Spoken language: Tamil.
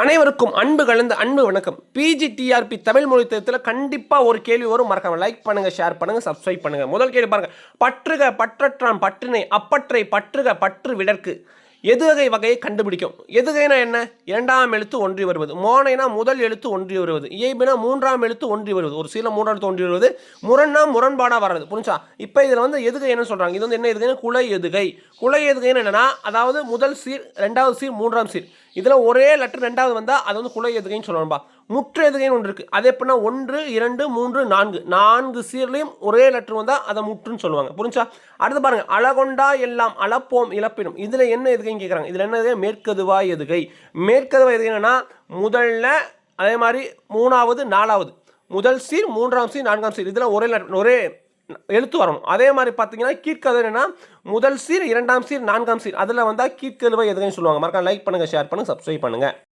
அனைவருக்கும் அன்பு கலந்த அன்பு வணக்கம். பிஜிடிஆர்பி தமிழ் மொழி தேர்வில் கண்டிப்பாக ஒரு கேள்வி வரும். மறக்காம லைக் பண்ணுங்க, ஷேர் பண்ணுங்க, சப்ஸ்கிரைப் பண்ணுங்க. முதல் கேள்வி பாருங்க. பற்றுக பற்றற்றான் பற்றினை அப்பற்றை பற்றுக பற்று விடற்கு எதுகை வகையை கண்டுபிடிக்கும். எதுகைனா என்ன? இரண்டாம் எழுத்து ஒன்றி வருவது. மோனைனா முதல் எழுத்து ஒன்றி வருவது. இயைபினா மூன்றாம் எழுத்து ஒன்றி வருவது. ஒரு சீல மூன்றாம் எழுத்து ஒன்றி வருவது. முரண்னா முரண்பாடாக வர்றது. புரிஞ்சா? இப்போ இதில் வந்து எதுகை என்ன சொல்கிறாங்க? இது வந்து என்ன எதுகைனா குலை எதுகை. குலை எதுகைன்னு என்னன்னா, அதாவது முதல் சீர், ரெண்டாவது சீர், மூன்றாம் சீர், இதில் ஒரே லெட்டர் ரெண்டாவது வந்தால் அது வந்து குலை எதுகைன்னு சொல்லணும்பா. முற்று எதுகைன்னு ஒன்று இருக்குது. அது எப்படின்னா 1 2 3 4 சீர்லையும் ஒரே லெட்டர் வந்தால் அதை முற்றுன்னு சொல்லுவாங்க. புரிஞ்சா? அடுத்து பாருங்கள். அழகொண்டா எல்லாம் அளப்போம் இழப்பினும். இதில் என்ன எதுகைன்னு கேட்குறாங்க. இதில் என்ன எதுகை? மேற்கதுவாய் எதுகை. மேற்கதுவாய் எதுகை என்னன்னா, முதல்ல அதே மாதிரி மூணாவது நாலாவது, முதல் சீர், மூன்றாம் சீர், நான்காம் சீர், இதில் ஒரே எழுத்து வரணும். அதே மாதிரி பார்த்தீங்கன்னா கீழ்கதை என்னன்னா, முதல் சீர், இரண்டாம் சீர், நான்காம் சீர், அதில் வந்தால் கீழ்கதுவாய் எதுகைன்னு சொல்லுவாங்க. மறக்காம லைக் பண்ணுங்கள், ஷேர் பண்ணுங்கள், சப்ஸ்கிரைப் பண்ணுங்கள்.